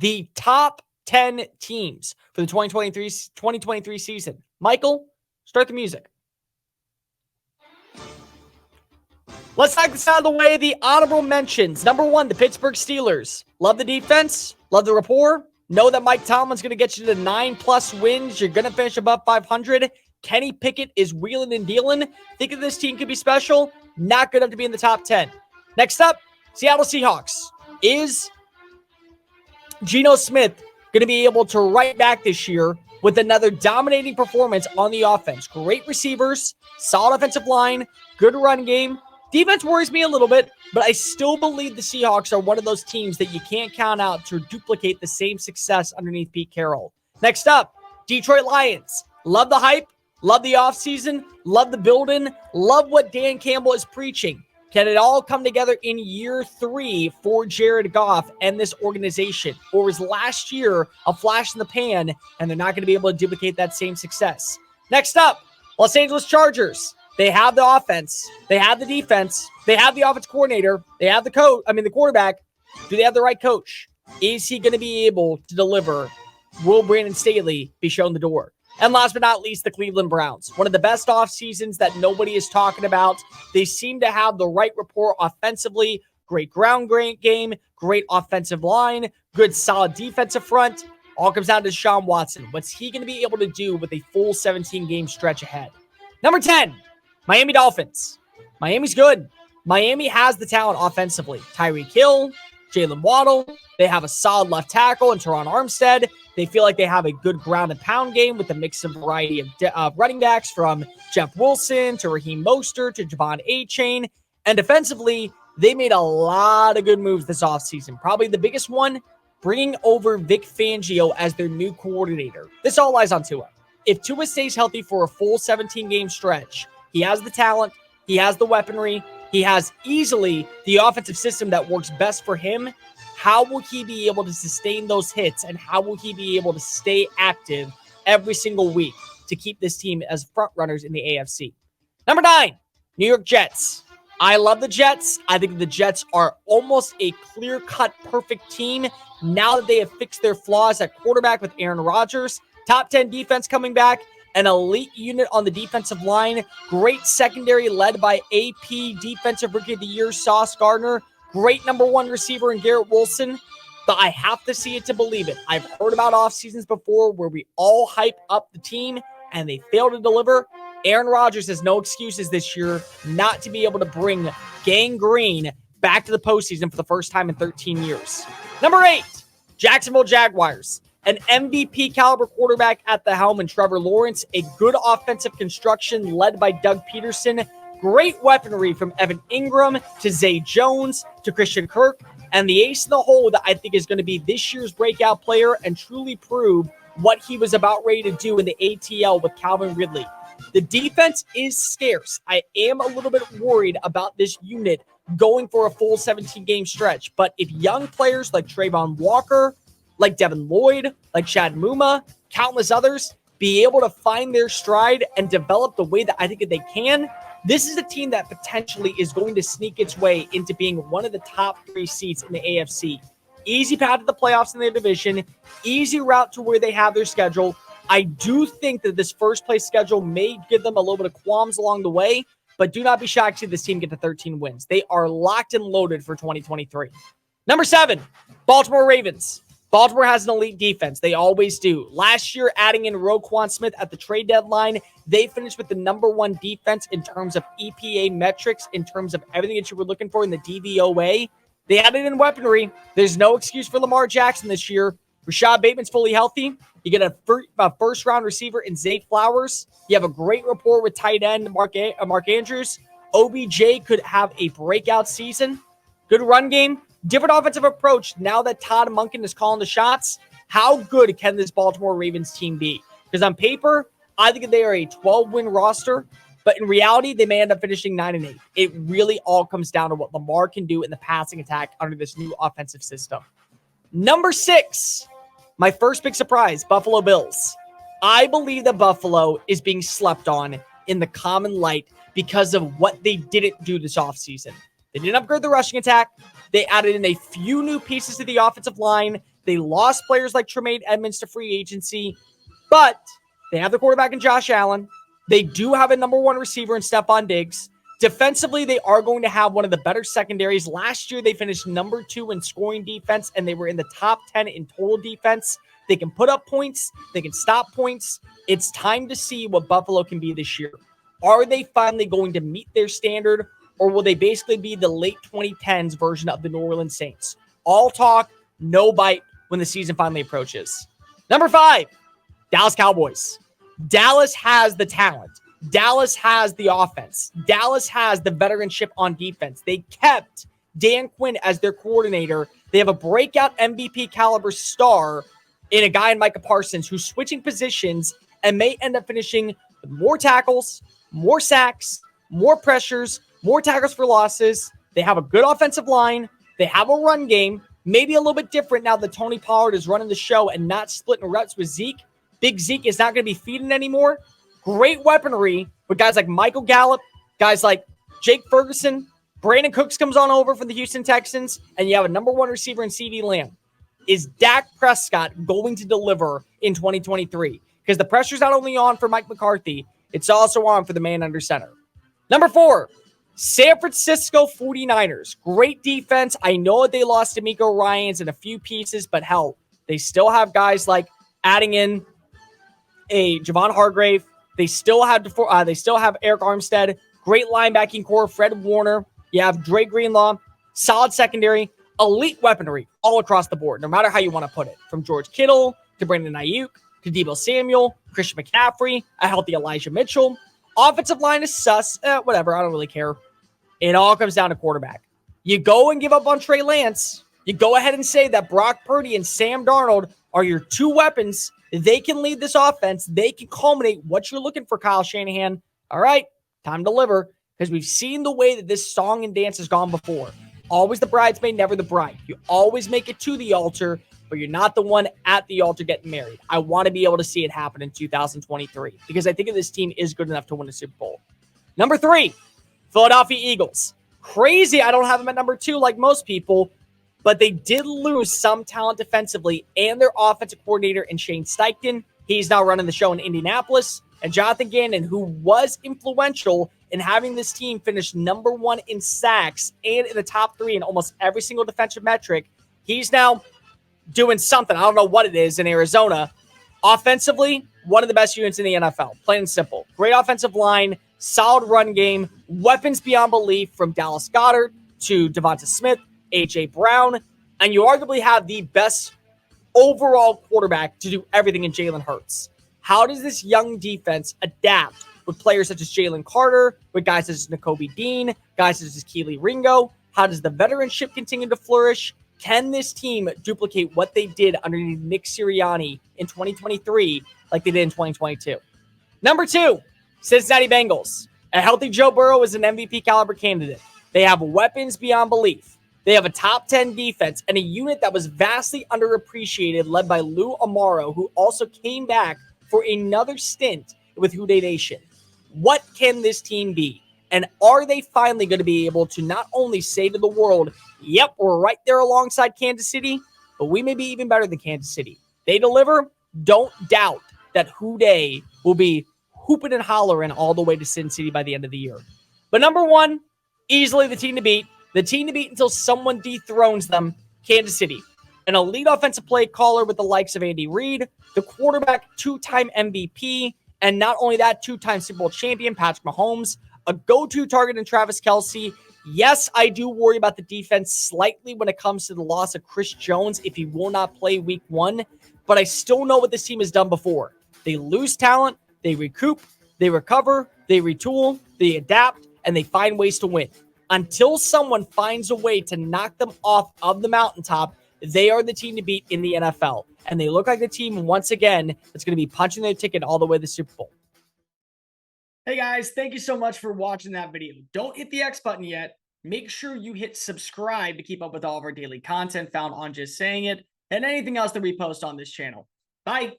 the top 10 teams for the 2023 season. Michael, start the music. Let's knock this out of the way. The honorable mentions. Number 1, the Pittsburgh Steelers. Love the defense. Love the rapport. Know that Mike Tomlin's going to get you to 9+ wins. You're going to finish above 500. Kenny Pickett is wheeling and dealing. Think that this team could be special. Not good enough to be in the top 10. Next up, Seattle Seahawks. Is Geno Smith going to be able to right back this year with another dominating performance on the offense? Great receivers, solid offensive line, good run game. Defense worries me a little bit, but I still believe the Seahawks are one of those teams that you can't count out to duplicate the same success underneath Pete Carroll. Next up, Detroit Lions. Love the hype, love the offseason, love the building, love what Dan Campbell is preaching. Can it all come together in year 3 for Jared Goff and this organization? Or was last year a flash in the pan and they're not going to be able to duplicate that same success? Next up, Los Angeles Chargers. They have the offense. They have the defense. They have the offense coordinator. They have the quarterback. Do they have the right coach? Is he going to be able to deliver? Will Brandon Staley be shown the door? And last but not least, the Cleveland Browns. One of the best off seasons that nobody is talking about. They seem to have the right rapport offensively. Great ground game, great offensive line, good solid defensive front. All comes down to Deshaun Watson. What's he going to be able to do with a full 17-game stretch ahead? Number 10, Miami Dolphins. Miami's good. Miami has the talent offensively. Tyreek Hill, Jalen Waddle. They have a solid left tackle in Teron Armstead. They feel like they have a good ground and pound game with a mix of variety of running backs from Jeff Wilson to Raheem Mostert to Javon A-Chain. And defensively, they made a lot of good moves this offseason. Probably the biggest one, bringing over Vic Fangio as their new coordinator. This all lies on Tua. If Tua stays healthy for a full 17-game stretch, he has the talent, he has the weaponry, he has easily the offensive system that works best for him. How will he be able to sustain those hits, and how will he be able to stay active every single week to keep this team as front runners in the AFC? Number 9, New York Jets. I love the Jets. I think the Jets are almost a clear-cut perfect team now that they have fixed their flaws at quarterback with Aaron Rodgers. Top 10 defense coming back. An elite unit on the defensive line. Great secondary led by AP Defensive Rookie of the Year, Sauce Gardner. Great number 1 receiver in Garrett Wilson. But I have to see it to believe it. I've heard about off seasons before where we all hype up the team and they fail to deliver. Aaron Rodgers has no excuses this year not to be able to bring Gang Green back to the postseason for the first time in 13 years. Number 8, Jacksonville Jaguars. An MVP caliber quarterback at the helm in Trevor Lawrence. A good offensive construction led by Doug Peterson. Great weaponry from Evan Ingram to Zay Jones to Christian Kirk. And the ace in the hole that I think is going to be this year's breakout player and truly prove what he was about ready to do in the ATL with Calvin Ridley. The defense is scarce. I am a little bit worried about this unit going for a full 17-game stretch. But if young players like Trayvon Walker, like Devin Lloyd, like Chad Muma, countless others, be able to find their stride and develop the way that I think that they can, this is a team that potentially is going to sneak its way into being one of the top 3 seats in the AFC. Easy path to the playoffs in their division, easy route to where they have their schedule. I do think that this first place schedule may give them a little bit of qualms along the way, but do not be shocked to see this team get to 13 wins. They are locked and loaded for 2023. Number 7, Baltimore Ravens. Baltimore has an elite defense. They always do. Last year, adding in Roquan Smith at the trade deadline, they finished with the number 1 defense in terms of EPA metrics, in terms of everything that you were looking for in the DVOA. They added in weaponry. There's no excuse for Lamar Jackson this year. Rashad Bateman's fully healthy. You get a first-round receiver in Zay Flowers. You have a great rapport with tight end Mark Andrews. OBJ could have a breakout season. Good run game. Different offensive approach now that Todd Monken is calling the shots. How good can this Baltimore Ravens team be? Because on paper, I think they are a 12-win roster, but in reality, they may end up finishing 9-8. It really all comes down to what Lamar can do in the passing attack under this new offensive system. Number 6, my first big surprise, Buffalo Bills. I believe that Buffalo is being slept on in the common light because of what they didn't do this offseason. They didn't upgrade the rushing attack. They added in a few new pieces to the offensive line. They lost players like Tremaine Edmonds to free agency, but they have the quarterback in Josh Allen. They do have a number one receiver in Stephon Diggs. Defensively, they are going to have one of the better secondaries. Last year, they finished number 2 in scoring defense, and they were in the top 10 in total defense. They can put up points. They can stop points. It's time to see what Buffalo can be this year. Are they finally going to meet their standard, or will they basically be the late 2010s version of the New Orleans Saints? All talk, no bite when the season finally approaches. Number 5, Dallas Cowboys. Dallas has the talent. Dallas has the offense. Dallas has the veteranship on defense. They kept Dan Quinn as their coordinator. They have a breakout MVP caliber star in a guy in Micah Parsons who's switching positions and may end up finishing with more tackles, more sacks, more pressures, more tackles for losses. They have a good offensive line. They have a run game, maybe a little bit different now that Tony Pollard is running the show and not splitting reps with Zeke. Big Zeke is not going to be feeding anymore. Great weaponry with guys like Michael Gallup, guys like Jake Ferguson. Brandon Cooks comes on over from the Houston Texans, and you have a number one receiver in CeeDee Lamb. Is Dak Prescott going to deliver in 2023? Because the pressure's not only on for Mike McCarthy, it's also on for the man under center. Number 4, San Francisco 49ers. Great defense. I know they lost D'Amico Ryans and a few pieces, but hell, they still have guys like adding in a Javon Hargrave. They still have Eric Armstead. Great linebacking core. Fred Warner. You have Dre Greenlaw. Solid secondary. Elite weaponry all across the board, no matter how you want to put it. From George Kittle to Brandon Ayuk to Deebo Samuel, Christian McCaffrey, a healthy Elijah Mitchell. Offensive line is sus. Whatever. I don't really care. It all comes down to quarterback. You go and give up on Trey Lance. You go ahead and say that Brock Purdy and Sam Darnold are your 2 weapons. They can lead this offense. They can culminate what you're looking for, Kyle Shanahan. All right, time to deliver, because we've seen the way that this song and dance has gone before. Always the bridesmaid, never the bride. You always make it to the altar, but you're not the one at the altar getting married. I want to be able to see it happen in 2023 because I think that this team is good enough to win a Super Bowl. Number 3, Philadelphia Eagles. Crazy I don't have them at number 2 like most people, but they did lose some talent defensively and their offensive coordinator in Shane Steichen. He's now running the show in Indianapolis. And Jonathan Gannon, who was influential in having this team finish number 1 in sacks and in the top 3 in almost every single defensive metric, he's now doing something. I don't know what it is in Arizona. Offensively, one of the best units in the NFL. Plain and simple. Great offensive line, solid run game, weapons beyond belief from Dallas Goedert to Devonta Smith, A.J. Brown, and you arguably have the best overall quarterback to do everything in Jalen Hurts. How does this young defense adapt with players such as Jalen Carter, with guys such as Nakobe Dean, guys such as Keely Ringo? How does the veteranship continue to flourish? Can this team duplicate what they did underneath Nick Sirianni in 2023 like they did in 2022? Number 2, Cincinnati Bengals. A healthy Joe Burrow is an MVP caliber candidate. They have weapons beyond belief. They have a top 10 defense and a unit that was vastly underappreciated, led by Lou Amaro, who also came back for another stint with Houday Nation. What can this team be? And are they finally going to be able to not only say to the world, yep, we're right there alongside Kansas City, but we may be even better than Kansas City? They deliver. Don't doubt that Houday will be hooping and hollering all the way to Sin City by the end of the year. But number 1, easily the team to beat. The team to beat until someone dethrones them, Kansas City. An elite offensive play caller with the likes of Andy Reid, the quarterback 2-time MVP, and not only that, 2-time Super Bowl champion Patrick Mahomes, a go-to target in Travis Kelce. Yes, I do worry about the defense slightly when it comes to the loss of Chris Jones if he will not play week 1, but I still know what this team has done before. They lose talent, they recoup, they recover, they retool, they adapt, and they find ways to win. Until someone finds a way to knock them off of the mountaintop, they are the team to beat in the NFL. And they look like the team, once again, that's going to be punching their ticket all the way to the Super Bowl. Hey guys, thank you so much for watching that video. Don't hit the X button yet. Make sure you hit subscribe to keep up with all of our daily content found on Just Saying It and anything else that we post on this channel. Bye.